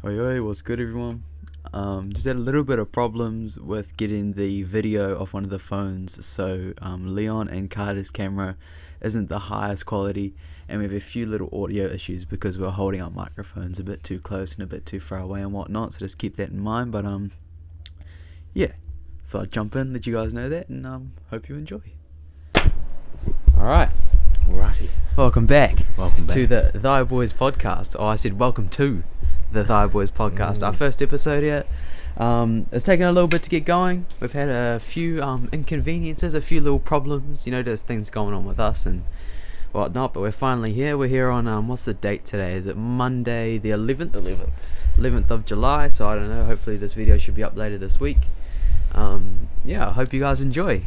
Oi, what's good, everyone? Just had a little bit of problems with getting the video off one of the phones, so Leon and Carter's camera isn't the highest quality, and we have a few little audio issues because we're holding our microphones a bit too close and a bit too far away and whatnot, so just keep that in mind. But yeah, thought I'd jump in, let you guys know that, and hope you enjoy. Alright, Alrighty. welcome back Welcome to back. the Thy Boys podcast. Oh, I said welcome to the Thy Boys podcast. Our first episode here. It's taken a little bit to get going. We've had a few inconveniences, a few little problems. You know, there's things going on with us and whatnot. But we're finally here. We're here on what's the date today? Is it Monday the 11th? 11th of July. So I don't know. Hopefully this video should be uploaded this week. Yeah, I hope you guys enjoy.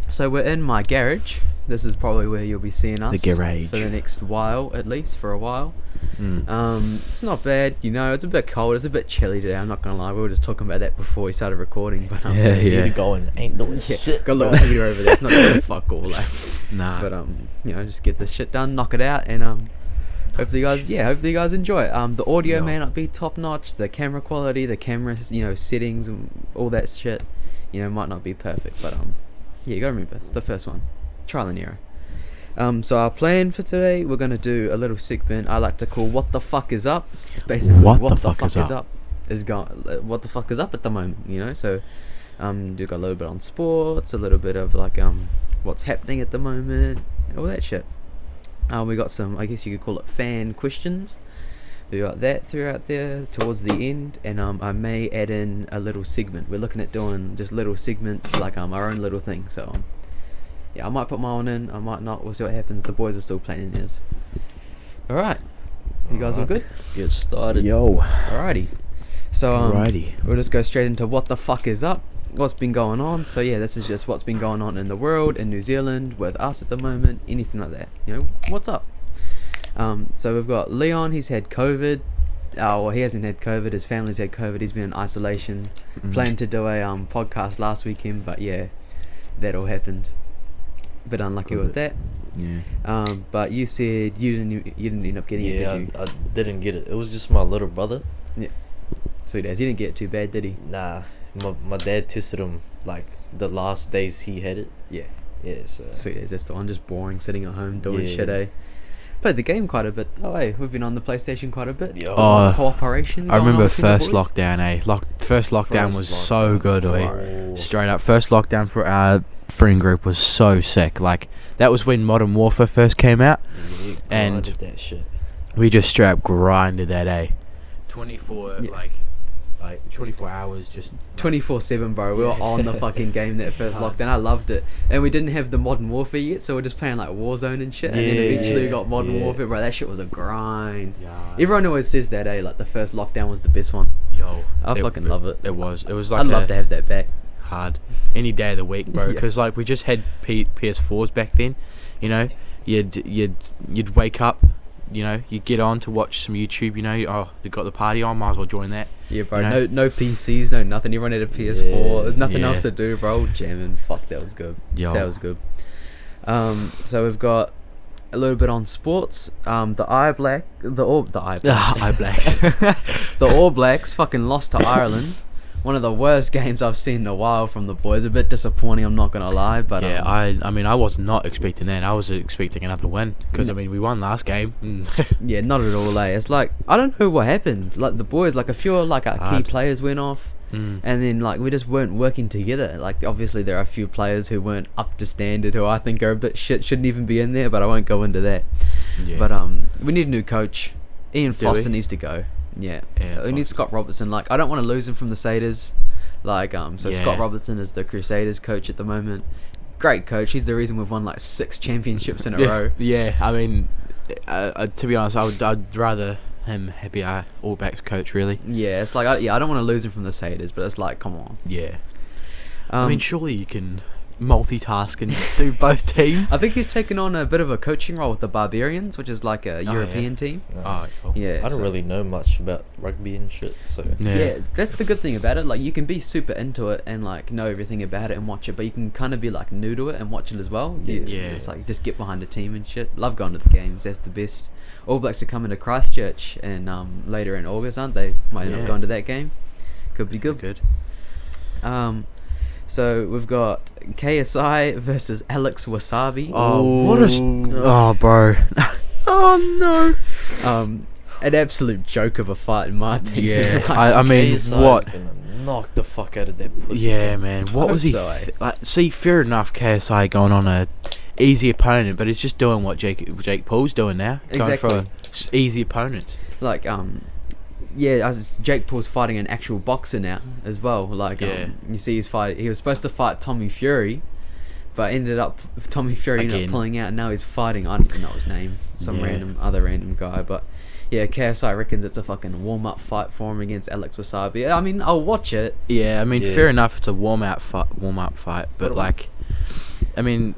So we're in my garage. This is probably where you'll be seeing us. The garage. For the next while, at least for a while. It's not bad, you know. It's a bit cold. It's a bit chilly today. I'm not gonna lie. We were just talking about that before we started recording. But Yeah. Going ain't doing yeah, shit. got a little heater over there. It's not doing fuck all, like. Nah. But you know, just get this shit done, knock it out, and hopefully you guys enjoy it. The audio may not be top notch. The camera quality, the camera, settings, and all that shit, might not be perfect. But yeah, you gotta remember, it's the first one. Trial and error. So our plan for today, we're gonna do a little segment I like to call "What the fuck is up." It's basically What what the the fuck fuck is is up? up is going. What the fuck is up at the moment? So do got a little bit on sports, a little bit of like what's happening at the moment, all that shit. We got some, I guess you could call it fan questions. We got that throughout there towards the end, and I may add in a little segment. We're looking at doing just little segments, like our own little thing. So yeah, I might put my own in, I might not. We'll see what happens. The boys are still planning theirs. All right, you guys all good? Let's get started. Yo. Alrighty. So Alrighty. we'll just go straight into what the fuck is up. What's been going on? So yeah, this is just what's been going on in the world, in New Zealand, with us at the moment, anything like that. What's up? So we've got Leon. He's had COVID. Well, he hasn't had COVID. His family's had COVID. He's been in isolation. Planned to do a podcast last weekend, but yeah, that all happened. Bit unlucky with that. Yeah. But you said you didn't end up getting it, Yeah, did you? I didn't get it. It was just my little brother. Sweet as. He didn't get it too bad, did he? Nah, my dad tested him like the last days he had it. Yeah. Yeah, so Sweet as. That's the one. Just boring, sitting at home doing Yeah. shit. Played the game quite a bit. Oh, hey, we've been on the PlayStation quite a bit. Yo. Oh, Cooperation. I going on remember between the first boys. lockdown, First lockdown First was so lockdown. good, Oh. Straight up. First lockdown for our friend group was so sick. Like, that was when Modern Warfare first came out. Yeah, And- grinded that shit. We just straight up grinded that, 24, Yeah. like 24 hours just... 24/7, bro. We were Yeah. on the fucking game that first Hard. lockdown. I loved it, and we didn't have the Modern Warfare yet, so we're just playing like Warzone and shit. And then Yeah, eventually we yeah, got Modern yeah. Warfare, bro. That shit was a grind. Yeah. Everyone always says that, like the first lockdown was the best one. Yo. I fucking love it. It was like I'd love to have that back. hard any day of the week, bro, Yeah. because like we just had PS4s back then. You'd wake up, you'd get on to watch some YouTube. Oh, they got the party on, might as well join that. Yeah, bro. You know? No PCs, no nothing. Everyone had a PS4. Yeah, There's nothing yeah. else to do, bro. Jamming. Fuck, that was good. Yo. That was good. So we've got a little bit on sports. The All Blacks. Eye blacks. The All Blacks fucking lost to Ireland. One of the worst games I've seen in a while from the boys. A bit disappointing, I'm not gonna lie, but Yeah, I mean, I was not expecting that. I was expecting another win because Mm. we won last game. yeah, not at all. It's like I don't know what happened. Like the boys, like a few of like our key Hard. players went off, and then like we just weren't working together. Like obviously there are a few players who weren't up to standard, who I think are a bit shit, shouldn't even be in there. But I won't go into that. Yeah. But we need a new coach. Ian Do Foster we? needs to go. Yeah, Yeah, we need Foster. Scott Robertson. Like I don't want to lose him from the Satyrs. Like so Yeah. Scott Robertson is the Crusaders coach at the moment. Great coach. He's the reason we've won like 6 championships in a row. Yeah, I mean, to be honest, I'd rather him be our All Blacks coach, really. Yeah, it's like I don't want to lose him from the Satyrs, but it's like come on. Yeah. I mean, surely you can multitask and do both teams. I think he's taken on a bit of a coaching role with the Barbarians, which is like a yeah. European team. Oh, cool. Yeah, I don't so- really know much about rugby and shit, so Yeah, that's the good thing about it. Like you can be super into it and like know everything about it and watch it, but you can kind of be like new to it and watch it as well. Yeah. It's like just get behind a team and shit. Love going to the games. That's the best. All Blacks are coming to Christchurch and later in August, aren't they? Might end up going to that game. Could be good. So we've got KSI versus Alex Wasabi. Bro. Oh no. An absolute joke of a fight in my opinion. Yeah, Like, I mean, KSI is what? gonna knock the fuck out of that pussy. Yeah, man. What was he? hope so, Like, see, fair enough, KSI going on a easy opponent, but he's just doing what Jake Paul's doing now. Going for easy opponents. like as Jake Paul's fighting an actual boxer now as well. Like you see his fight. He was supposed to fight Tommy Fury, but ended up Tommy Fury ended up pulling out. And now he's fighting. I don't even know his name. Some random guy, but. Yeah, KSI reckons it's a fucking warm-up fight for him against Alex Wasabi. I mean, I'll watch it. Yeah, I mean, fair enough. It's a warm-up fight, but like, I mean,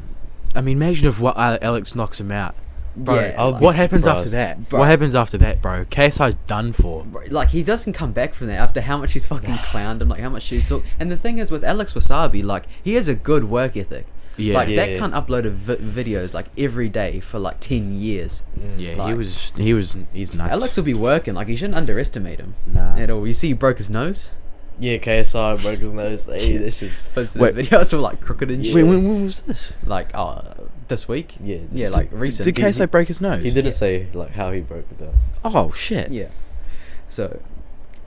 imagine if Alex knocks him out, bro. Yeah, what happens after that? Bro. What happens after that, bro? KSI's done for. Like, he doesn't come back from that after how much he's fucking clowned him, like how much he's talked. And the thing is, with Alex Wasabi, like, he has a good work ethic. Yeah, like that cunt uploaded videos like every day for like 10 years. Yeah, like, he's nuts. Alex will be working. Like, you shouldn't underestimate him at all. You see, he broke his nose. Yeah, KSI broke his nose. Hey, this is Videos were like crooked and shit. Wait, when was this? Like, this week. Yeah, like recent. Did KSI break his nose? He didn't say like how he broke it though. Oh shit. Yeah. So,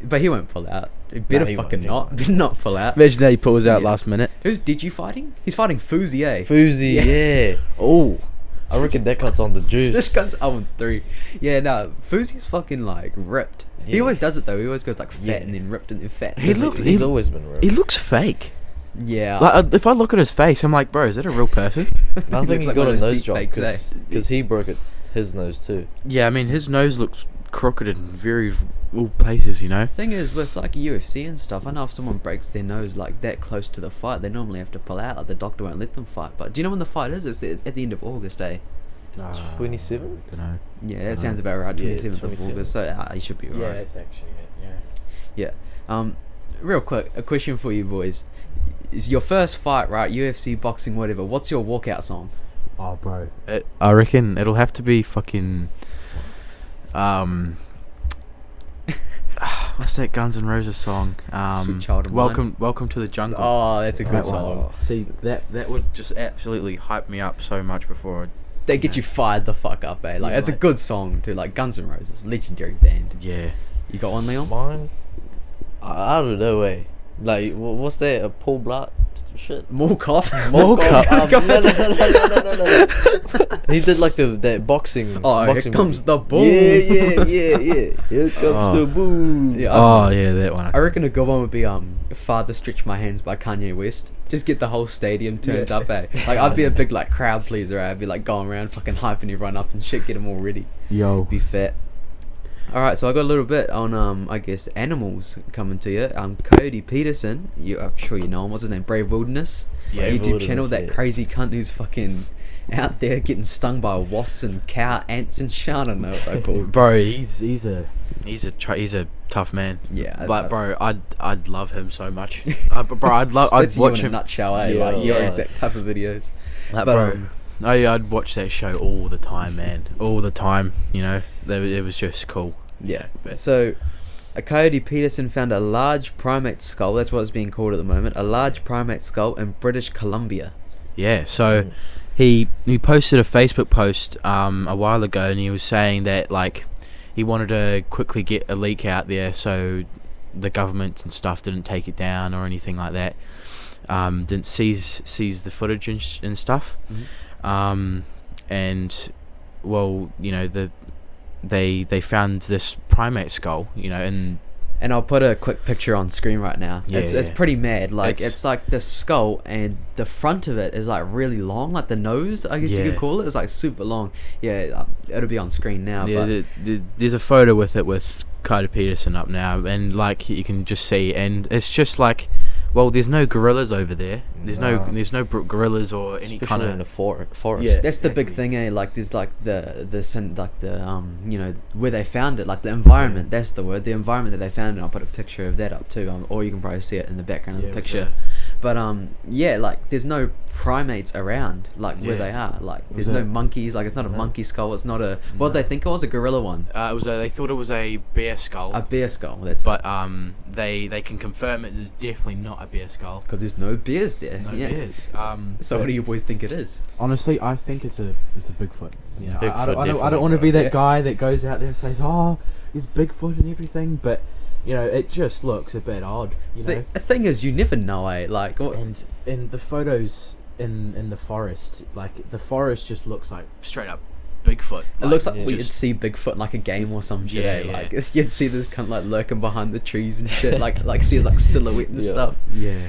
but he won't pull out. He better he fucking won't. Better not pull out. Imagine that he pulls out last minute. Who's Digi fighting? He's fighting Fuzi, eh? Fuzi, yeah. Oh, I reckon that cut's on the juice. This guy's 0-3. Yeah, no, Fuzi's fucking like ripped. He Yeah. always does it though. He always goes like fat and then ripped and then fat. He's always been ripped. he looks fake. Yeah. Like, if I look at his face, I'm like, bro, is that a real person? I think looks he like got one a of those nose deep job fakes, because he broke his nose too. Yeah, I mean, his nose looks crooked in very all places, you know. The thing is with like UFC and stuff, I know if someone breaks their nose like that close to the fight, they normally have to pull out. Like, the doctor won't let them fight. But do you know when the fight is? It's at the end of August, eh? 27? Don't know. Yeah, that sounds about right. 27th of August. So he should be right. Yeah, that's actually it. Yeah. Real quick, a question for you boys. Is your first fight, right? UFC, boxing, whatever. What's your walkout song? Oh, bro. I reckon it'll have to be fucking. What's that Guns N' Roses song? Sweet Child of Mine. Welcome to the Jungle. Oh, that's a good That song. one. See, that would just absolutely hype me up so much before. They get you fired the fuck up, eh? Like, Yeah, it's a like- good song too. Like Guns N' Roses, legendary band. Yeah. You got one, Leon? Mine? I don't know, eh. Like, what's that? A Paul Blart shit? Morkoff. No. He did like that boxing. Oh, here boxing comes movie. the boom. Yeah. Here comes the boom. Yeah, Oh yeah, that one. I reckon a good one would be "Father Stretch My Hands" by Kanye West. Just get the whole stadium turned up, eh? Like, I'd be a big like crowd pleaser. I'd be like going around fucking hyping everyone up and shit, get them all ready. Yo. Be fat. All right, so I got a little bit on I guess animals coming to you. Coyote Peterson, I'm sure you know him. What's his name? Brave Wilderness. Yeah, YouTube channel. Wilderness, That yeah. crazy cunt who's fucking out there getting stung by wasps and cow ants and shit. I don't know what they call. Bro, he's a tough man. Yeah, But bro, I'd love him so much. I'd That's you watch in a him. nutshell, eh? Yeah, Like your yeah. exact type of videos. That, But, bro. I'd watch that show all the time, man. All the time, you know. It was just cool. Yeah. But So, a Coyote Peterson found a large primate skull. That's what it's being called at the moment. A large primate skull in British Columbia. yeah, so he posted a Facebook post a while ago, and he was saying that like he wanted to quickly get a leak out there so the government and stuff didn't take it down or anything like that. Didn't seize the footage and stuff. And well, you know, they found this primate skull, you know, and I'll put a quick picture on screen right now. Yeah, It's pretty mad. Like, It's- it's like the skull, and the front of it is like really long, like the nose, I guess you Yeah. could call it. It's like super long. Yeah, it'll be on screen now. yeah, But there's a photo with Carter Peterson up now, and like you can just see, and it's just like, well, there's no gorillas over there. There's no gorillas or any Especially kind in the of forest. Yeah. that's the big exactly. thing, eh? Like, there's like the you know, where they found it, like the environment. That's the word. The environment that they found it. I'll put a picture of that up too. Or you can probably see it in the background of the picture. But yeah, like there's no primates around like where Yeah. they are. Like there's Was no it- monkeys. Like it's not a No. monkey skull. It's not a what No. they think it was, a gorilla one, They thought it was a bear skull, a bear skull. That's but they can confirm it is definitely not a bear skull. because there's no bears there. No yeah. bears. So what do you boys think it is? Honestly, I think it's a Bigfoot. You know, Bigfoot, I don't definitely, want to be that yeah. guy that goes out there and says, "Oh, it's Bigfoot and everything," but you know, it just looks a bit odd. You know, The thing is, you never know, eh? Like what, and the photos in the forest, like the forest just looks like Straight up Bigfoot. it looks like yeah. you'd see Bigfoot in, like a game or some shit. Yeah, eh? yeah. Like you'd see this kind of like lurking behind the trees and shit. like see his like silhouette and Yeah. stuff. yeah.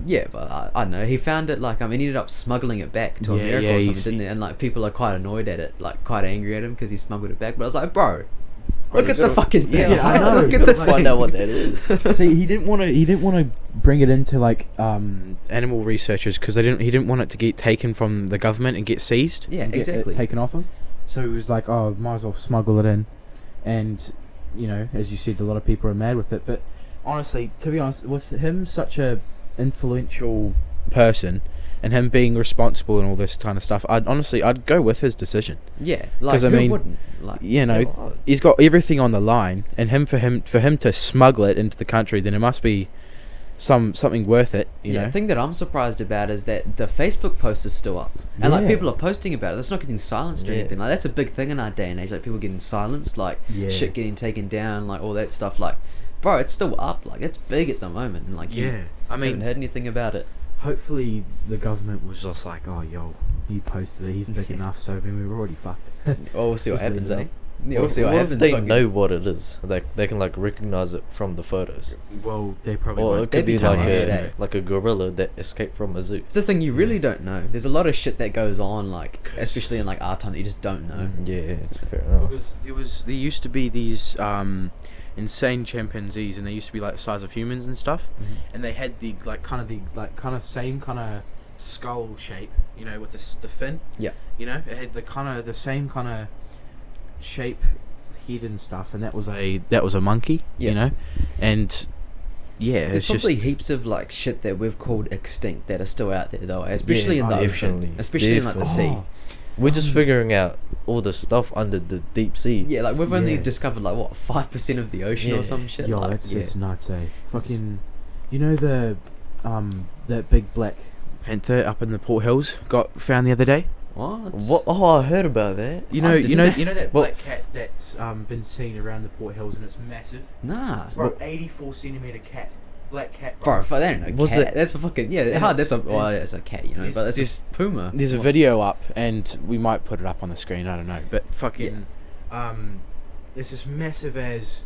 Yeah, but I don't know. He found it like he ended up smuggling it back to Yeah, America yeah, or he's- something, didn't he? And like people are quite annoyed at it, like quite angry at him because he smuggled it back. But I was like, bro, look you at the gotta- fucking thing. yeah, I know. Look You at the Gotta find thing. out what that is. See, he didn't want to bring it into like Animal researchers, because he didn't want it to get taken from the government and get seized. Yeah, and get it exactly. taken off him. So he was like, "Oh, might as well smuggle it in," and you know, as you said, a lot of people are mad with it. But honestly, to be honest, with him such a influential Person, and him being responsible and all this kind of stuff, I'd go with his decision. Yeah, like 'Cause, I who mean, wouldn't? Like You know, Yeah. he's got everything on the line, and for him to smuggle it into the country, then it must be something worth it. You yeah, know. the thing that I'm surprised about is that the Facebook post is still up, and like Yeah. people are posting about it. It's not getting silenced or Yeah. anything. Like that's a big thing in our day and age. Like people getting silenced, like Yeah. shit getting taken down, like all that stuff. Like, bro, it's still up. Like it's big at the moment, and like you Yeah, I haven't mean, heard anything about it. Hopefully, the government was just like, "Oh, yo, you posted it. He's big enough, so I mean, we were already fucked." Well, we'll see what Just leave happens, it eh? up. Yeah, we'll see what What happens. if they fucking- know what it is? Like they can like recognize it from the photos, well, they probably or won't. it could They'd be be like telling a us, eh? like a gorilla that escaped from a zoo. It's the thing you really don't know. There's a lot of shit that goes on, like 'Cause- especially in like our time that you just don't know. Yeah, it's fair enough. Because there used to be these insane chimpanzees, and they used to be like the size of humans and stuff, and they had the same kind of skull shape, you know, with the fin. Yeah. You know, it had the same kind of shape, head and stuff, and that was a monkey. Yeah. You know, and yeah, There's it's just probably heaps of like shit that we've called extinct that are still out there though, especially Yeah, in the ocean, definitely, especially in like the sea. Oh, We're just figuring out all the stuff under the deep sea. Yeah, like we've only Yeah. discovered like what 5% of the ocean Yeah. or some shit. yo, like, it's nuts, eh? Fucking, you know the that big black. panther up in the Port Hills got found the other day. What? What? Oh, I heard about that. You I know, didn't you know, know. you know that Well- black cat that's been seen around the Port Hills, and it's massive. Nah. Bro, 84 centimeter cat, black cat. Bro, that ain't no Was cat. it- That's a fucking yeah. And Hard. That's it's- a well, it's a cat, you know, but that's There's- a puma. There's a What? video up, and we might put it up on the screen. I don't know, but fucking, there's this massive as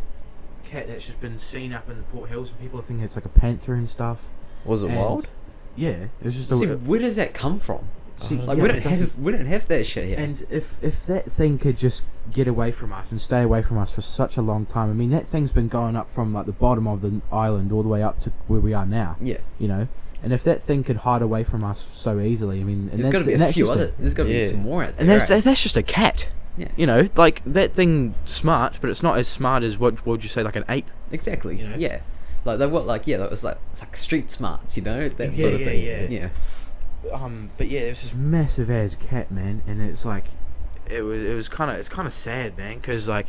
cat that's just been seen up in the Port Hills, and people I think it's like a panther and stuff. Was it And- wild? Yeah, it was just See, a, where does that come from? see, Like yeah, we it don't doesn't- have that shit here. And if that thing could just get away from us and stay away from us for such a long time, I mean, that thing's been going up from like the bottom of the island all the way up to where we are now. Yeah, You know, and if that thing could hide away from us so easily, I mean, and there's got to be a that's few just other. There's got to be Yeah. some more out there. and that's right? that's just a cat. Yeah. You know, like that thing smart, but it's not as smart as what would you say, like an ape. Exactly. You know? Yeah. Like they what like yeah, that was like it's like street smarts, you know, that Yeah, sort of yeah, thing. yeah. Yeah. But yeah, there's this massive ass cat, man, and it's like, it's kind of sad, man, because like,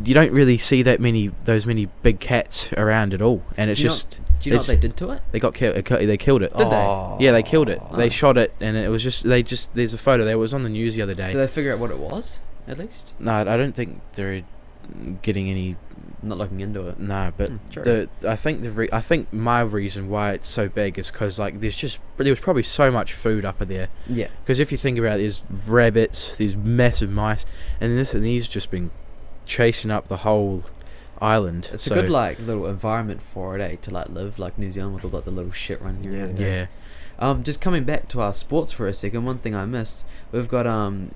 you don't really see those many big cats around at all, and it's Do you know- just Do you know what they it's- did to it? they got killed. They killed it. Did they? Oh. Yeah, they killed it. They Oh. shot it, and it was there's a photo there. It was on the news the other day. Did they figure out what it was? At least No, I don't think they're getting any. not looking into it. No, but True. I think my reason why it's so big is because like there was probably so much food up in there. Yeah. Because if you think about it, there's rabbits, these massive mice, and these just been chasing up the whole island. It's So, a good like little environment for it, to like live like New Zealand with all like the little shit running around. yeah. Just coming back to our sports for a second, one thing I missed, we've got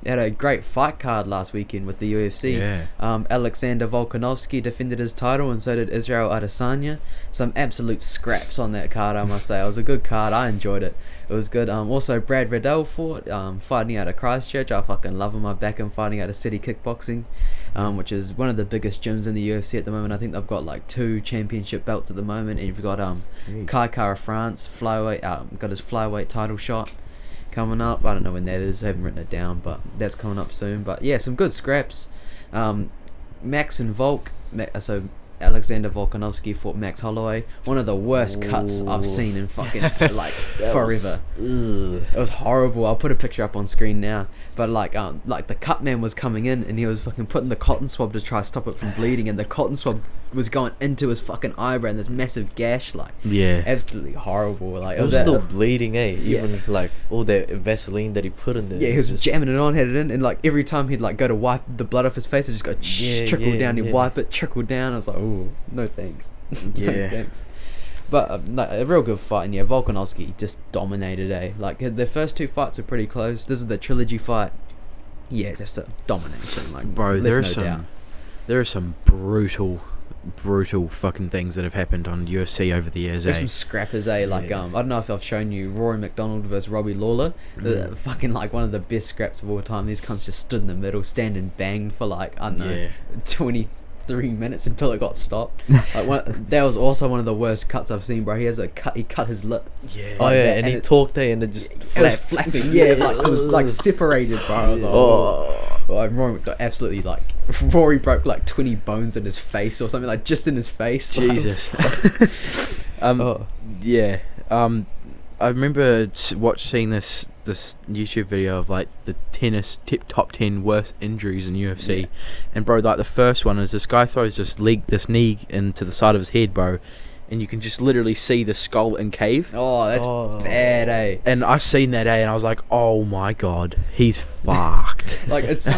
had a great fight card last weekend with the UFC. Yeah. Alexander Volkanovski defended his title, and so did Israel Adesanya. Some absolute scraps on that card, I must say. It was a good card. I enjoyed it. It was good. Also, Brad Riddell fought, fighting out of Christchurch. I fucking love him. I back him fighting out of City Kickboxing, which is one of the biggest gyms in the UFC at the moment. I think they've got like 2 championship belts at the moment. And you've got Kai Kara France flyweight, got his flyweight title shot coming up. I don't know when that is. I haven't written it down, but that's coming up soon. But yeah, some good scraps. Max and Volk. So Alexander Volkanovski fought Max Holloway. One of the worst cuts I've seen in fucking like forever. It was horrible. I'll put a picture up on screen now. But like the cut man was coming in and he was fucking putting the cotton swab to try to stop it from bleeding, and the cotton swab was going into his fucking eyebrow and this massive gash. Like, Yeah. absolutely horrible. Like, It was still bleeding, eh? Yeah. Even like all that Vaseline that he put in there. yeah, he was just- jamming it on, had it in, and like every time he'd like go to wipe the blood off his face, it just go trickle down. He'd wipe it, trickle down. I was like, oh, no thanks. No Yeah. thanks. But no, a real good fight, and yeah, Volkanovski just dominated, eh? Like their first 2 fights were pretty close. This is the trilogy fight. Yeah, just a domination, like Bro, left there are no some doubt. there are some brutal fucking things that have happened on UFC over the years, There's eh? some scrappers, eh? Like Yeah. I don't know if I've shown you Rory McDonald versus Robbie Lawler. The fucking like one of the best scraps of all time. These cunts just stood in the middle, standing banged for like I don't know, Yeah. 23 minutes until it got stopped. Like that was also one of the worst cuts I've seen, bro. He cut his lip. Yeah. Oh like yeah, that, and he it- talked there and it just It was flapped. flapping, yeah, like it was like separated, bro. I was like, like Rory McDonald absolutely like Rory broke like 20 bones in his face or something, like just in his face. like- Jesus. Oh. Yeah. I remember seeing this YouTube video of like the top 10 worst injuries in UFC, Yeah. and bro, like the first one is this guy throws this knee into the side of his head, bro, and you can just literally see the skull encave. Oh, that's Oh. bad, eh? And I seen that, and I was like, oh my god, he's fucked. Like it's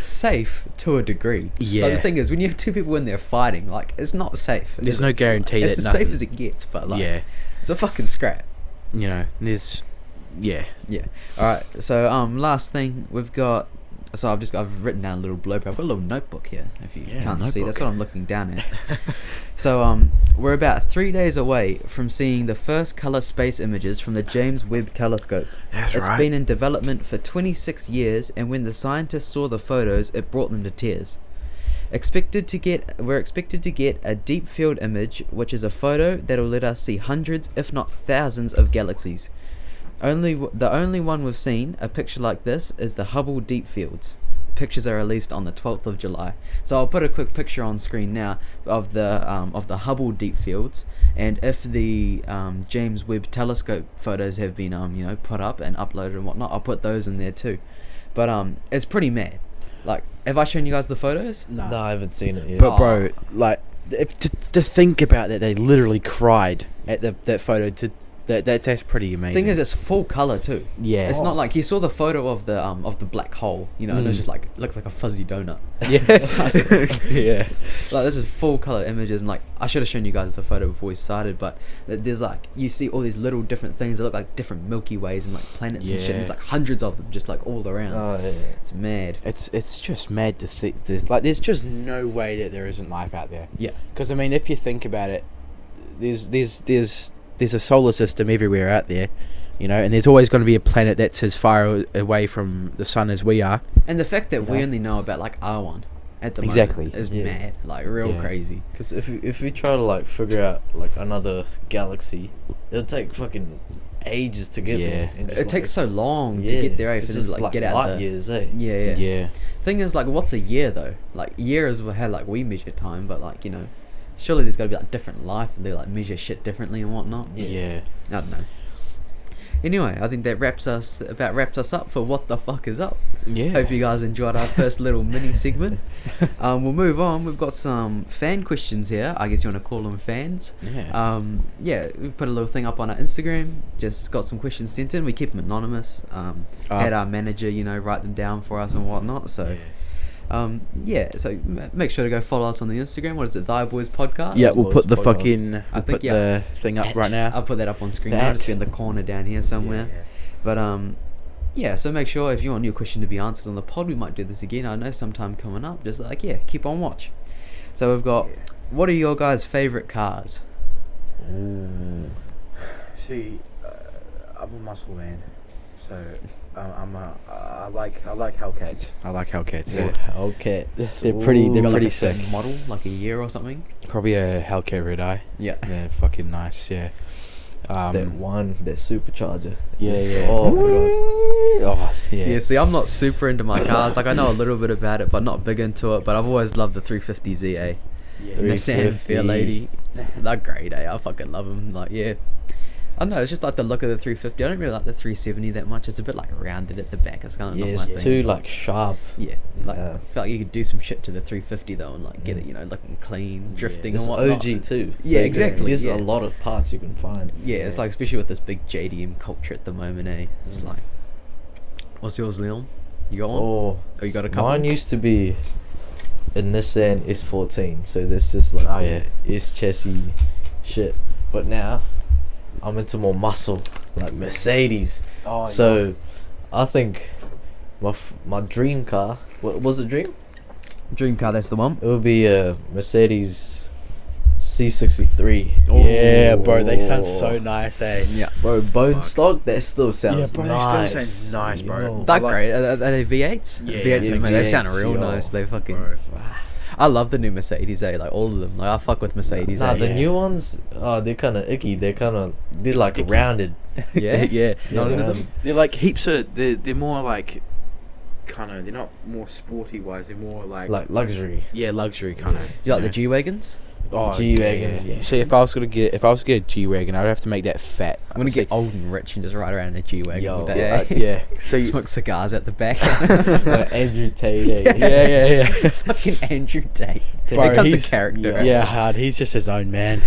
safe to a degree. Yeah. Like, the thing is, when you have 2 people in there fighting, like it's not safe. There's no guarantee It's that as safe nothing- as it gets, but like Yeah, it's a fucking scrap. you know, there's, yeah. Yeah. All right. So last thing we've got. So I've written down a little blurb. I've got a little notebook here. If you Yeah, can't see, that's notebook. what I'm looking down at. So we're about 3 days away from seeing the first color space images from the James Webb Telescope. That's It's right. been in development for 26 years, and when the scientists saw the photos, it brought them to tears. We're expected to get a deep field image, which is a photo that'll let us see hundreds, if not thousands, of galaxies. The only one we've seen a picture like this is the Hubble Deep Fields. Pictures are released on the 12th of July. So I'll put a quick picture on screen now of the Hubble Deep Fields, and if the James Webb Telescope photos have been put up and uploaded and whatnot, I'll put those in there too. But it's pretty mad. Like, have I shown you guys the photos? No, I haven't seen it yet. But bro, like, if to think about that, they literally cried at that photo. That's pretty amazing. Thing is, it's full color too. yeah, It's not like you saw the photo of the black hole, and it was Mm. just like looked like a fuzzy donut. yeah, yeah. Like this is full color images, and like I should have shown you guys the photo before we started, but there's like you see all these little different things that look like different Milky Ways and like planets and shit. And Yeah. it's like hundreds of them just like all around. Oh yeah. It's mad. It's just mad to see. Like, there's just no way that there isn't life out there. Yeah. Because I mean, if you think about it, there's a solar system everywhere out there, and there's always going to be a planet that's as far away from the sun as we are. And the fact that we Yeah. only know about like R1 at the Exactly. moment is Yeah. mad, like real Yeah. crazy. Because if we try to like figure out like another galaxy, it'll take fucking ages to get Yeah. there. And just, It takes so long to yeah, get there, it's to just like get out light the years, eh? yeah. Thing is, like, what's a year though? Like, year is how like we measure time, but like surely there's got to be like different life, and they like measure shit differently and whatnot. Yeah. I don't know. Anyway, I think that wraps us up for what the fuck is up. Yeah. Hope you guys enjoyed our first little mini segment. We'll move on. We've got some fan questions here. I guess you want to call them fans. Yeah. We put a little thing up on our Instagram. Just got some questions sent in. We keep them anonymous. Had our manager, write them down for us and whatnot. So, Yeah, so make sure to go follow us on the Instagram. What is it, Thy Boys Podcast? Yeah, we'll put the Podcast. fucking yeah. the thing up right now. I'll put that up on screen. That. I'll just be in the corner down here somewhere. Yeah. But yeah, so make sure if you want your question to be answered on the pod, we might do this again. I know sometime coming up. Just like, yeah, keep on watch. So we've got, what are your guys' favourite cars? Ooh. See, I'm a muscle man, so I like Hellcats. I like Hellcats. Yeah. Yeah. Okay. They're pretty You got, pretty like, a sick. model, like a year or something? Probably a Hellcat Red Eye. Yeah. They're fucking nice. Yeah. That supercharger. Yeah, is- yeah. Oh my god. Oh, yeah. Yeah, see, I'm not super into my cars. Like, I know a little bit about it, but not big into it. But I've always loved the 350 ZA. Yeah. And the Sam 350. Fair Lady. They're great, I fucking love them. Like, yeah. I don't know, it's just like the look of the 350. I don't really like the 370 that much. It's a bit like rounded at the back. It's kind of Yeah, not it's my thing. too like sharp. Yeah, like Yeah. I felt like you could do some shit to the 350 though, and like get it, you know, looking clean, drifting It's and whatnot. OG too. Yeah, exactly, There's yeah. a lot of parts you can find. Yeah, it's like, especially with this big JDM culture at the moment, eh? It's like, what's yours, Leon? You got one? Oh, Oh, you got a couple? mine used to be a Nissan S14, so there's just like Oh, yeah. S chassis shit. But now I'm into more muscle, like Mercedes. Oh, So I think my dream car. What was it? Dream? Dream car, that's the one. It would be a Mercedes C63. Yeah, bro. They sound so nice, eh? Yeah. Bro, bone Fuck. stock. That still sounds bro, they nice. still sound nice, you bro. know. They're I like- great. Are they V8s? Yeah, V8s, yeah, man, they sound V8s, real yo. nice. They fucking. Bro. I love the new Mercedes, eh? Like all of them. Like I fuck with Mercedes. Nah, eh? the yeah. new ones, they're kind of icky. They're like Icky. rounded. Yeah, yeah. Not Yeah, into man. them. They're like heaps of. They're more like. Kind of. They're not more sporty wise. They're more like. Like luxury. Yeah, luxury kind of. You like the G wagons? G-Wagons, yeah. See, if I was to get a G wagon, I'd have to make that fat. I'm gonna get old and rich and just ride around in a G wagon Yo, all day. Yeah. So you, Smoke cigars at the back. Like Andrew Tate. eh? yeah. Fucking Andrew Tate. Bro, He becomes a he's- character. Yeah, hard. He's just his own man.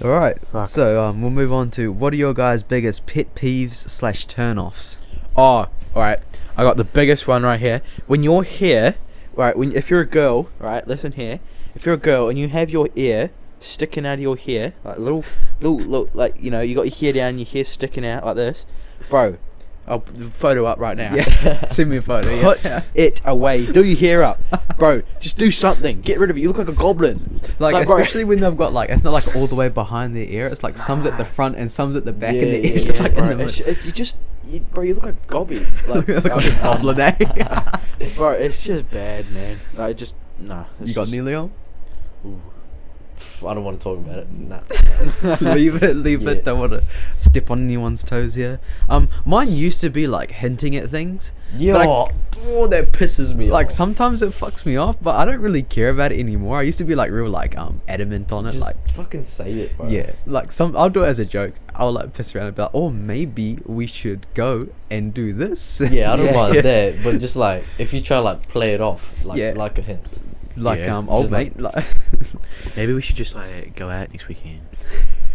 All right. Fuck. So we'll move on to what are your guys' biggest pet peeves / turn-offs? Oh, all right. I got the biggest one right here. When you're here, right? If you're a girl, right? Listen here. If you're a girl and you have your ear sticking out of your hair, like little, like you know, you got your hair down, your hair sticking out like this, bro. I'll put the photo up right now. Yeah. Send me a photo. Yeah. Put it away. Do your hair up, bro. Just do something. Get rid of it. You look like a goblin. Like bro. especially when they've got like, it's not like all the way behind their ear. It's like some's at the front and some's at the back, and the ears just like bro. in the middle. Bro, you look like Gobby. Like, Looks like a goblin, eh? bro, it's just bad, man. Like, just nah. You got any, Leon? I don't want to talk about it. Nah. leave it. Yeah. Don't want to step on anyone's toes here. Mine used to be like hinting at things. Yo, But that pisses me Like off. sometimes it fucks me off, but I don't really care about it anymore. I used to be like real like adamant on it. Just Like fucking say it, bro. yeah, like I'll do it as a joke. I'll like piss around and be like, oh maybe we should go and do this. Yeah, I don't Yeah. mind that, but just like if you try like play it off, like Yeah. like a hint. like Yeah, old just mate. Like, Maybe we should just like go out next weekend.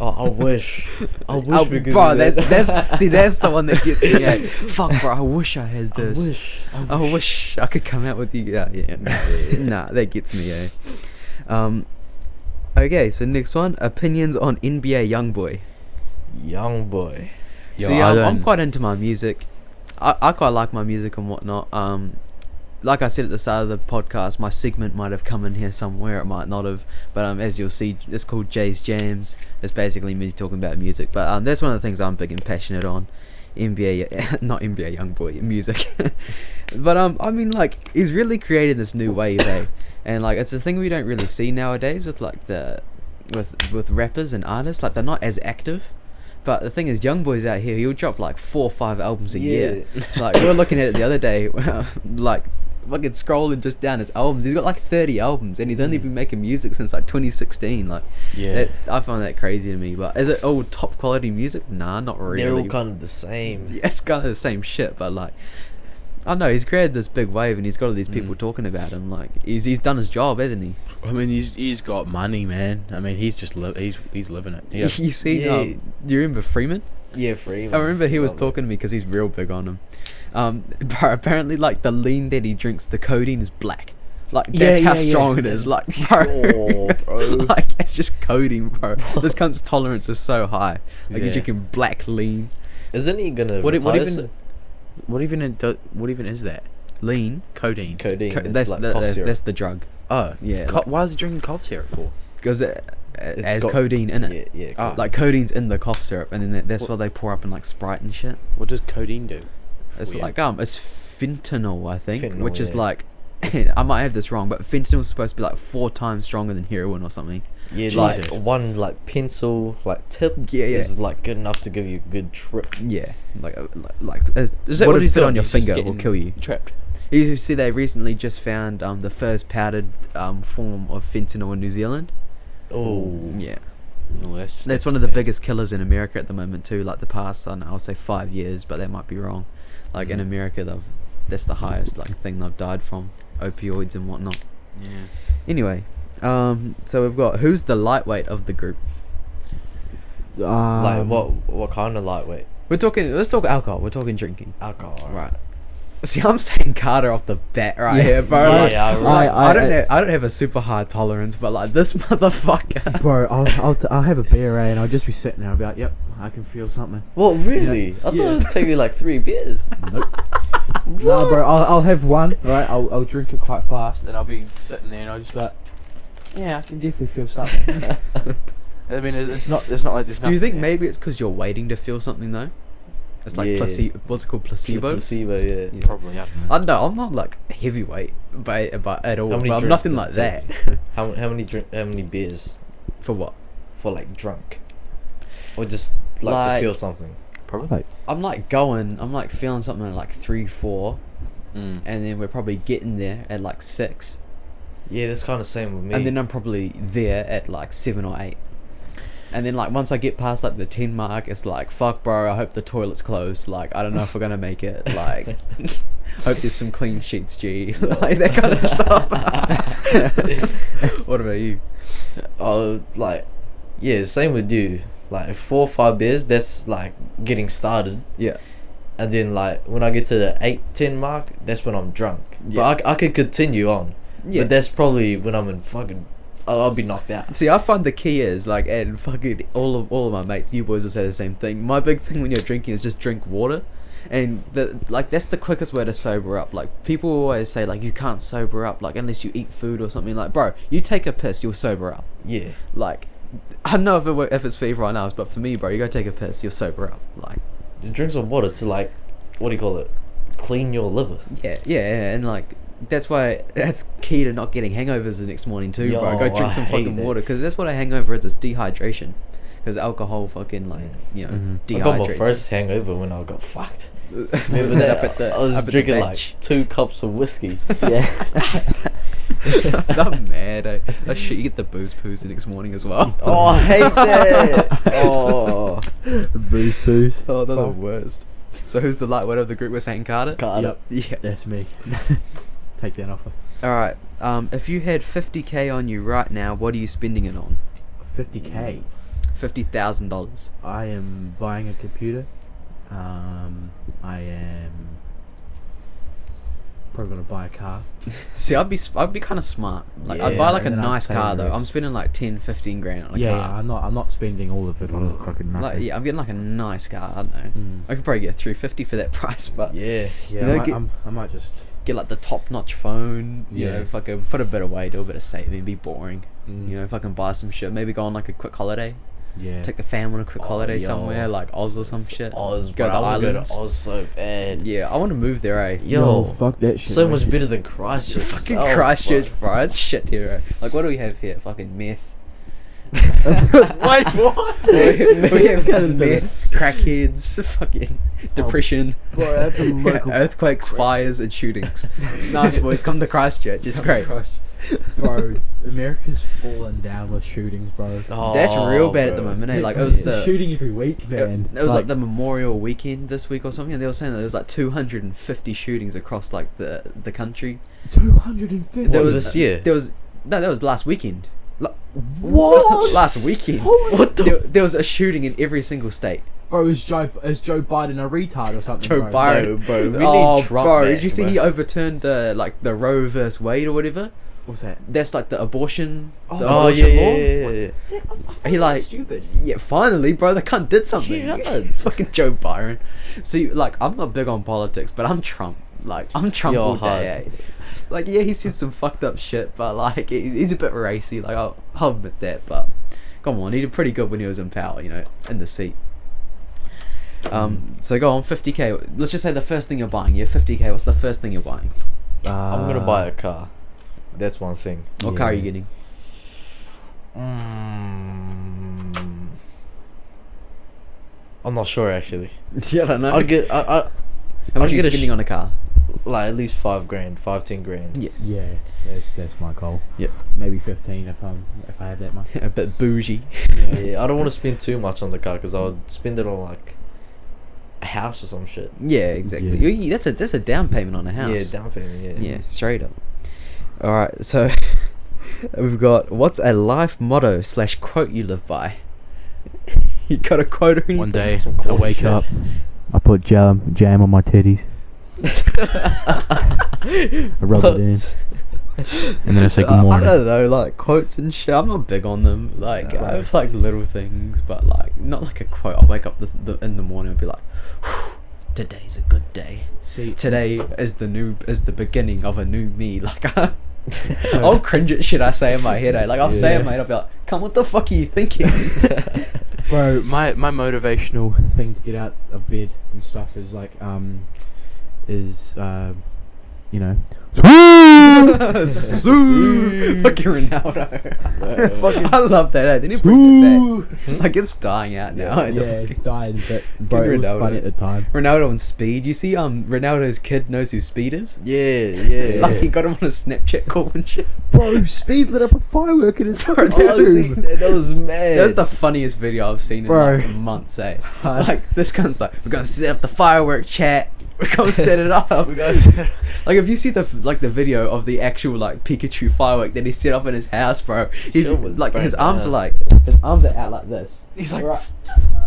Oh, I wish. I wish oh, we could. bro, do that. that's see, that's the one that gets me. Yeah. Fuck, bro, I wish I had I this. wish. I wish I could come out with you. Yeah. Nah, that gets me. Okay, so next one, opinions on NBA YoungBoy. Young boy. Yo, See, I I'm don't- quite into my music. I quite like my music and whatnot. Like I said at the start of the podcast, my segment might have come in here somewhere, it might not have. But as you'll see, it's called Jay's Jams. It's basically me talking about music. But that's one of the things I'm big and passionate on. NBA, not NBA YoungBoy, music. But I mean, like, he's really created this new wave, eh? And like, it's a thing we don't really see nowadays with like with rappers and artists. Like, they're not as active. But the thing is, YoungBoy's out here, he'll drop like 4 or 5 albums a year. Like, we were looking at it the other day, like, fucking scrolling just down his albums. He's got like 30 albums, and he's only been making music since like 2016. Like, Yeah. I find that crazy to me. But is it all top quality music? Nah, not really. They're all kind of the same. Yeah, it's kind of the same shit, but like, I don't know, he's created this big wave, and he's got all these people talking about him. Like, he's done his job, hasn't he? I mean, he's got money, man. I mean, he's just he's living it. Yeah. You see, Yeah. do you remember Freeman? Yeah, free. I remember he was talking to me because he's real big on him. Bro, apparently, like, the lean that he drinks, the codeine is black. Like, that's how strong it is. Like, bro, bro. like, it's just codeine, bro. This cunt's tolerance is so high. Like, he's drinking black lean. Isn't he gonna What retire even- soon? What even is that? Lean? Codeine. Codeine. It's That's, like cough syrup. that's the drug. Oh, Yeah. why is he drinking cough syrup for? Because it It's has got- codeine in it. Yeah, yeah. Ah. Like, codeine's in the cough syrup, and then that's what they pour up in, like, Sprite and shit. What does codeine do? It's for you? like, it's fentanyl, I think, Fentanyl, which is yeah. like, I might have this wrong, but fentanyl is supposed to be like 4 times stronger than heroin or something. Yeah, Jesus. like one like pencil like tip Yeah, yeah. is like good enough to give you a good trip. Yeah, like Is that what what if he's fit doing? on your He's just finger will getting kill you. Trapped. You see, they recently just found the first powdered form of fentanyl in New Zealand. Oh, Yeah, Oh, that's one of the bad. biggest killers in America at the moment too. Like the past, I don't know, I'll say 5 years, but that might be wrong. Like in Mhm. America, that's the highest like thing they've died from, opioids and whatnot. Yeah. Anyway, so we've got who's the lightweight of the group. like what kind of lightweight Let's talk alcohol. We're talking drinking. alcohol? Right. See, I'm saying Carter off the bat right here, bro. Yeah, Like, yeah, like, right. I don't have a super high tolerance, but like this motherfucker. Bro, I'll have a beer, and I'll just be sitting there. I'll be like, yep, I can feel something. Well, really? I thought Yeah. it'd take me like 3 beers. Nope. No, bro, I'll have one, right? I'll drink it quite fast, and I'll be sitting there, and I'll just be like, yeah, I can definitely feel something. I mean, it's not like there's Do you nothing think there. maybe it's because you're waiting to feel something though? It's like Yeah. placebo. What's it called? Placebo. Placebo, yeah. Yeah. Probably. I don't know. I don't know. I'm not like heavyweight, but at all. How many But I'm drinks nothing does like it that. take? How many beers For what? for like drunk, or just like to Like- feel something? Probably. I'm like feeling something at like 3, 4, Mm. and then we're probably getting there at like 6. Yeah, that's kind of same with me. And then I'm probably there at like 7 or 8. And then like once I get past like the 10 mark, it's like, fuck bro, I hope the toilet's closed. Like, I don't know if we're gonna make it. Like, hope there's some clean sheets, G. Like that kind of stuff. What about you? Like, yeah, same with you. Like 4 or 5 beers, that's like getting started. Yeah. And then like when I get to the 8-10 mark, that's when I'm drunk. Yeah. But I could continue on. Yeah. But that's probably when I'm in fucking. I'll be knocked out. See, I find the key is like, and fucking all of my mates, you boys will say the same thing. My big thing when you're drinking is just drink water, and that's the quickest way to sober up. Like people always say, like you can't sober up like unless you eat food or something. Like, bro, you take a piss, you'll sober up. Yeah. Like, I don't know if it's for everyone else, but for me, bro, you go take a piss, you'll sober up. Like, Just drink some water to like, what do you call it? Clean your liver. yeah, and like. That's why that's key to not getting hangovers the next morning too, bro. Yo, Go drink I some hate fucking that. water, because that's what a hangover is. It's dehydration, because alcohol fucking like Mhm. I dehydrates. got my first hangover when I got fucked. Remember Remember that that? up at the I was up at the drinking bench? like 2 cups of whiskey. Yeah. I'm mad. That shit, you get the booze poos the next morning as well. Oh, I hate that. Oh, Booze. Oh, they're the worst. So who's the lightweight of the group? We're saying Carter. Carter. Yep. Yeah. That's me. Take that offer. All right. If you had 50k on you right now, what are you spending it on? 50k. $50,000. I am buying a computer. I am probably gonna buy a car. See, I'd be kind of smart. Like, I'd Yeah, buy like a and then I'd nice save car the though. I'm rest. spending like 10-15 grand on a Yeah, car. I'm not spending all of it on fucking nothing. Like, yeah, I'm getting like a nice car. I don't know. Mm. I could probably get 350 for that price, but Yeah. Yeah, You know, I might just. get like the top-notch phone. You Yeah. know, fucking put a bit away, do a bit of saving, be boring. Mm. You know, if I can buy some shit, maybe go on like a quick holiday. Yeah. Take the fam on a quick Oh, holiday yo. somewhere, like Oz or some shit. Oz, Go bro. to the I wanna go islands. to Oz so bad. Yeah, I want to move there, eh? Yo, fuck that shit. so bro. much better than Christchurch. Fucking itself, Christchurch, bro. bro. It's shit here, eh? Like, what do we have here? Fucking meth. Wait, what? we have Kind of meth, crackheads, fucking depression, Bro, I have the local earthquakes, fires, and shootings. Nice boys, come to Christchurch. It's great. Bro, America's fallen down with shootings, bro. Oh, That's real bad at the bro. moment, eh? Like, it was the shooting every week, man. It was like the Memorial Weekend this week or something, and they were saying that there was like 250 shootings across like the country. 250. There What, was this year? There was no, that was last weekend. What? Last weekend. What the There was a shooting in every single state. Bro, is Joe Biden a retard or something? Joe bro? Biden. No, bro. We Oh, need Trump bro, back, did you see bro. he overturned the Roe versus Wade or whatever? What's that? That's like the abortion. Oh, the Oh abortion yeah, law. yeah, yeah. He like stupid. Yeah, finally, bro, the cunt did something. Yeah. Fucking Joe Byron. See, like, I'm not big on politics, but I'm Trump. Like, I'm Trump You're all hard. day. Eh? Like, yeah, he's just some fucked up shit, but like, he's a bit racy. Like, I'll admit that. But come on, he did pretty good when he was in power, you know, in the seat. So go on, 50k. Let's just say the first thing you're buying. You're 50k. What's the first thing you're buying? I'm gonna buy a car. That's one thing. What car are you getting? I'm not sure actually. Yeah, I don't know. I'll get. How much I'll are you get a spending on a car? like at least 5 grand, 10 grand. Yeah, Yeah, that's my goal. Yep. Maybe 15 if I have that much. a bit bougie. Yeah, I don't want to spend too much on the car because I would spend it on like a house or some shit. Yeah, exactly. Yeah. That's a down payment on a house. Yeah, down payment. Yeah. Yeah, straight up. All right, so we've got what's a life motto / quote you live by? You got a quote or anything? One day Some I cool wake shit. up. I put jam on my titties. I rub it in. And then I say good I morning. don't know, like quotes and shit. I'm not big on them. Like I have like little things, but like not like a quote. I'll wake up in the morning and be like, "Today's a good day. See, Today is the beginning of a new me." Like I'll cringe at shit I say in my head. Like I'll say it in my head. I'll be like, "Come, what the fuck are you thinking?" Bro, my motivational thing to get out of bed and stuff is like you know, Fucking Ronaldo. I love that. Eh? They need to bring it back. Like it's dying out now. yeah, it's dying, but bro, it was Ronaldo. funny at the time. Ronaldo and Speed. You see, Ronaldo's kid knows who Speed is. Yeah. Like he got him on a Snapchat call and shit. Bro, Speed lit up a firework in his fucking That was mad. That's the funniest video I've seen in Bro. like months. Eh? Like this cunt's like, we're gonna set up the firework chat. We're gonna set it up. Like if you see the video of the actual like Pikachu firework that he set up in his house, bro. He's Shit was like his burnt arms down. are like out like this. He's like,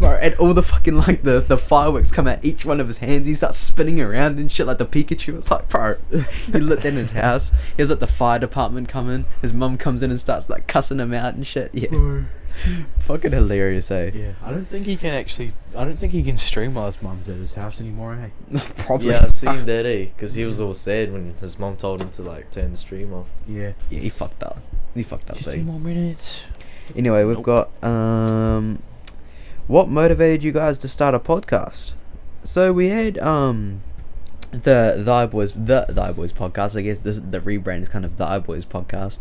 bro, and all the fucking like the fireworks come out each one of his hands. He starts spinning around and shit like the Pikachu. It's like, bro, he lit that in his house. He has like the fire department come in. His mum comes in and starts like cussing him out and shit. Yeah, fucking hilarious, eh? Yeah, I don't think he can stream while his mum's at his house anymore, eh? Probably. Yeah, I seen that, because he was all sad when his mom told him to like turn the stream off. Yeah. Yeah, he fucked up. Just 2 eh? more minutes. Anyway, we've got what motivated you guys to start a podcast? So we had the Thy Boys podcast. I guess this the rebrand is kind of Thy Boys podcast.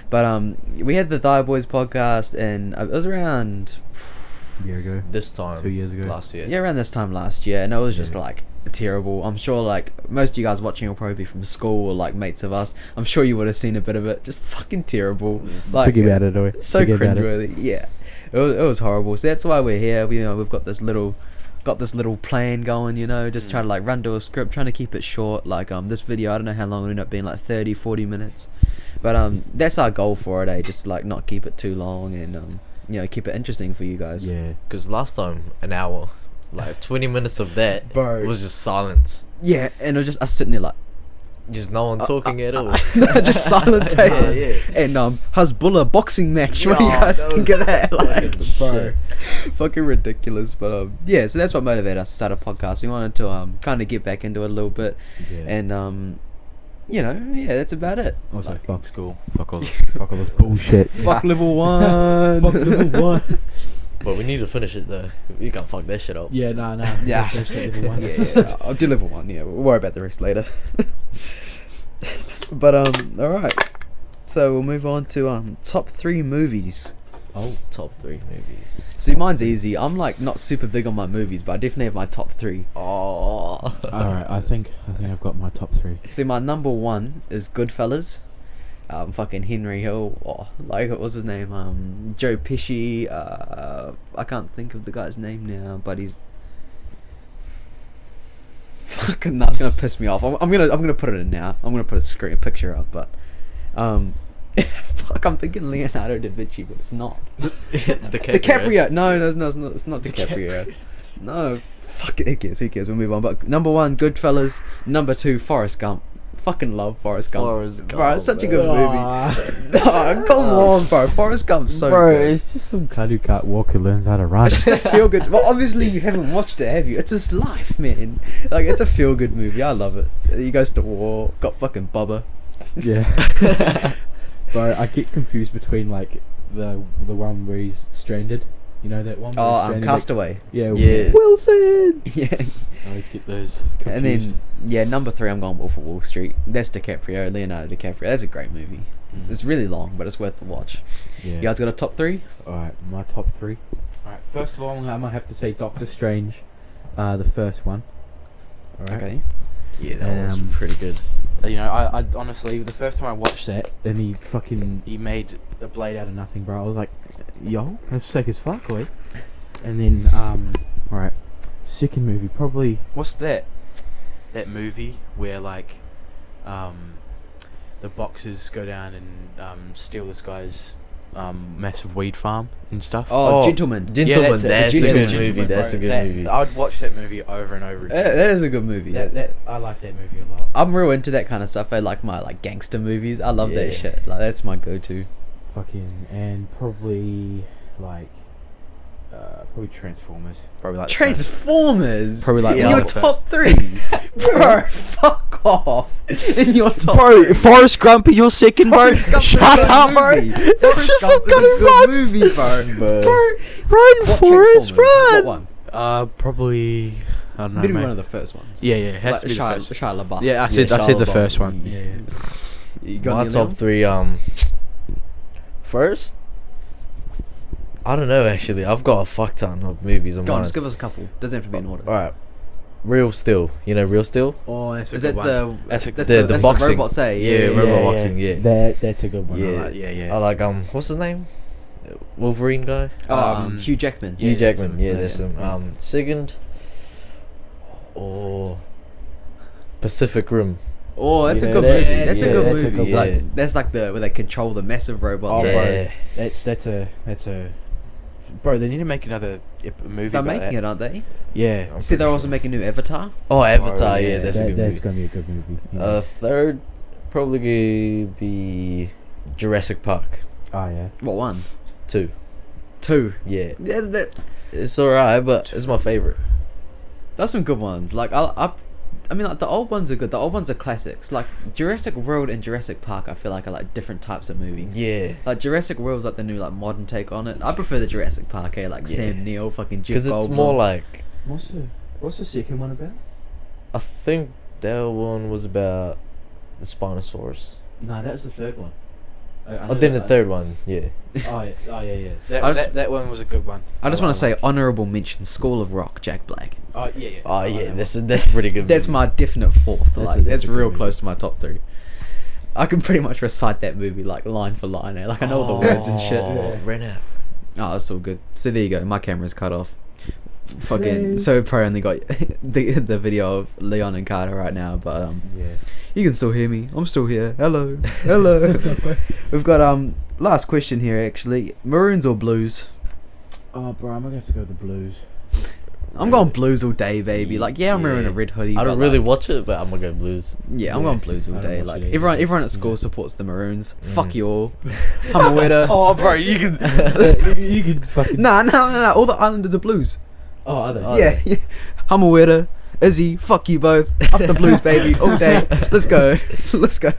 But we had the Thy Boys podcast and it was around A year ago, This time 2 years ago. last year. yeah, around this time last year, and it was just Yeah. like terrible. I'm sure like most of you guys watching will probably be from school or like mates of us. I'm sure you would have seen a bit of it. Just fucking terrible. Like Forget about it, or so cringeworthy. Yeah, it was horrible. So that's why we're here. We've got this little plan going, just trying to like run to a script, trying to keep it short. Like this video, I don't know how long it'll end up being, like 30-40 minutes, but that's our goal for it, just like not keep it too long and keep it interesting for you guys. Yeah, Because last time, an hour, like 20 minutes of that Bro. was just silence. Yeah, and it was just us sitting there like Just no one talking at all. just silence. Yeah, Hey. yeah. And Hezbollah boxing match, what do you Yeah, guys that think was of that? Like, fucking bro, fucking ridiculous. But yeah, so that's what motivated us to start a podcast. We wanted to kind of get back into it a little bit, yeah. and yeah, that's about it. Also, like- fuck school. Fuck all this bullshit. Fuck level 1. Fuck level 1. But we need to finish it though. We can't fuck that shit up. Yeah, nah. Yeah. Finish that level 1. Yeah, I'll do level 1. Yeah, we'll worry about the rest later. But all right. So we'll move on to top 3 movies. Oh, top 3 movies. See, mine's easy. I'm like not super big on my movies, but I definitely have my top 3. Oh. Alright, I think I've got my top 3. See, my number 1 is Goodfellas. Fucking Henry Hill, what was his name? Joe Pesci. I can't think of the guy's name now, but he's fucking. That's gonna piss me off. I'm gonna put it in now. I'm gonna put a picture up, but fuck, I'm thinking Leonardo da Vinci, but it's not. DiCaprio. DiCaprio. No, it's not DiCaprio. No, fuck it. Who cares? We'll move on. But number 1, Goodfellas. Number 2, Forrest Gump. Fucking love Forrest Gump. Forrest Bro, it's Gump, such a good movie. Ah. Oh, come on, bro. Forrest Gump's so Bro, good. it's just some cuddly cat walker learns how to run. It's just a feel good. Well, obviously you haven't watched it, have you? It's his life, man. Like, it's a feel good movie. I love it. He goes to war. Got fucking Bubba. Yeah. Bro, I get confused between like the one where he's stranded. You know that one? where he's Oh, stranded, Castaway. Like, yeah. Yeah. Wilson. Yeah. I always get those confused. And then, yeah, number 3, I'm going Wolf of Wall Street. That's DiCaprio, Leonardo DiCaprio. That's a great movie. It's really long, but it's worth the watch. yeah. You guys got a top 3? Alright, my top 3. Alright, first of all, I'm gonna have to say Doctor Strange, the first one. Alright. Okay. Yeah, that was Um, pretty good. You know, I honestly, the first time I watched that, and he made the blade out of nothing, bro. I was like, yo, that's sick as fuck, boy. And then, alright, second movie, probably. What's that? That movie where like, the boxers go down and steal this guy's massive weed farm and stuff. Oh, Oh, Gentleman. Gentleman, that's it. that's a Gentleman. good movie. That's a good movie. I'd watch that movie over and over again. That is a good movie. I like that movie a lot. I'm real into that kind of stuff. I like my gangster movies. I love that Yeah. shit. Like, that's my go-to. Fucking, and probably, like, probably Transformers. Probably like Transformers. Probably like in one your of the top 3, bro. Fuck off. In your top Bro, 3. Forrest Gump is your second, bro. Forrest Gump is a Shut good up, bro. movie. It's Forrest just Gump some is a good good run. movie, bro. Run, What Forrest, Transformers? run. What one? Probably I don't know. Maybe mate. one of the first ones. Yeah, it has Like to be the first. Shia LaBeouf. Yeah, I Yeah, said Shia the LaBeouf. first one. Yeah. You got My any, top Leon? 3. First, I don't know actually. I've got a fuck ton of movies on Go on, mine. just give us a couple. Doesn't have to be in order. All right, Real Steel. You know Real Steel? Oh, that's Is that the That's a- that's the that's boxing. robots say? Yeah, robot boxing, yeah. That's a good one. Yeah. yeah. I like what's his name? Wolverine guy. Hugh Jackman. Hugh Jackman. Yeah, that's that's him. him. Second, Pacific Rim. Oh, that's You a know good that? movie. That's a Yeah, good that's a movie. good Like, one. that's like the where they control the massive robots. Oh, Yeah. bro, that's a. Bro, they need to make another movie. They're about making that. it, aren't they? Yeah. I'm See, they're pretty also sure. making a new Avatar. Oh, Avatar. Oh, yeah, yeah. that's a good That's movie. gonna be a good movie. Yeah. Third, probably gonna be Jurassic Park Oh yeah. What one? 2. 2. Yeah, That, it's alright, but it's my favorite. that's some good ones. Like I mean, like the old ones are good. The old ones are classics. Like Jurassic World and Jurassic Park, I feel like are like different types of movies. Yeah, Like Jurassic World's like the new like modern take on it. I prefer the Jurassic Park, like Yeah. Sam Neill, fucking Jeff because it's Goldblum. more like What's the second one about? I think that one was about the Spinosaurus. No, that's the third one. Oh, then the third one, yeah. Yeah. That one was a good one. I just like want to say that honourable mention School of Rock, Jack Black. Oh yeah. Oh yeah, that's a pretty good. That's movie. my definite fourth. Like that's that's a good real movie. close to my top 3. I can pretty much recite that movie like line for line. Like I know all the words and shit. Oh, ran out. Oh, that's all good. So there you go. My camera's cut off. Fucking. Yay. So probably only got the video of Leon and Carter right now, but Yeah. you can still hear me. I'm still here. Hello, hello. We've got last question here actually. Maroons or blues? Oh, bro, I'm gonna have to go with the Blues. I'm going blues all day, baby. Like yeah, I'm wearing a Yeah. red hoodie. I don't but, really like, watch it, but I'm gonna go Blues. yeah, I'm Yeah, going blues all I don't day. watch Like it either. everyone at school Yeah. supports the Maroons. Mm. Fuck you all. I'm a weirdo. Oh, bro, you can. You can fucking. Nah. All the Islanders are blues. Oh, are they? Oh, Yeah. I'm a weirdo. Izzy, fuck you both. Up the blues, baby, all day. Let's go. Let's go.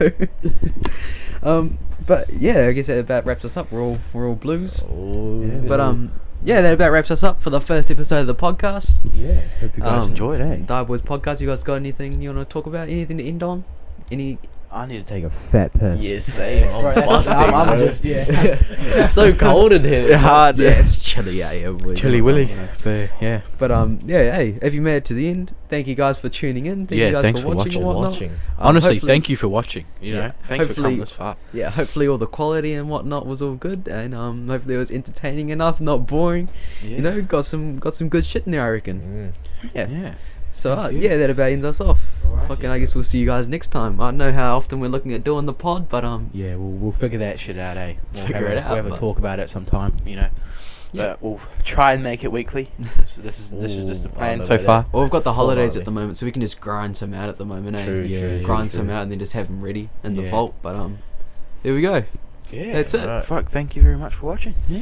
But yeah, I guess that about wraps us up. We're all blues. Oh, Yeah, But yeah, that about wraps us up for the first episode of the podcast. Yeah. Hope you guys Um, enjoyed, eh? Dive Boys podcast. You guys got anything you want to talk about? Anything to end on? Any? I need to take a fat piss. yeah, same. I'm Bro, that's- busting, I'm bro. just- yeah. It's so cold in here. Hard. Yeah, it's chilly out here, boys. Chilly Willy. But yeah. But yeah, hey, if you made it to the end, thank you guys for tuning in. Thank Yeah, you guys thanks for for watching and whatnot. Watching. Honestly, Hopefully- thank you for watching. You know, Yeah, thanks for hopefully- coming this far. Yeah, hopefully all the quality and whatnot was all good, and hopefully it was entertaining enough, not boring. Yeah. You know, got some good shit in there, I reckon. Yeah. Yeah. So Thank you. yeah, that about ends us off. Alright. Fucking, I guess we'll see you guys next time. I don't know how often we're looking at doing the pod, but Yeah, we'll figure that shit out, eh? Figure it out, We'll have a but- talk about it sometime, you know. Yeah. But we'll try and make it weekly. So this is just the Ooh, I plan don't so know about far. that. Well, we've got the holidays Fortnightly. at the moment, so we can just grind some out at the moment, eh? True, Yeah, true, yeah. true, Grind true. some out and then just have them ready in the Yeah. vault. But there we go. Yeah, That's it. Right. Fuck, thank you very much for watching. Yeah.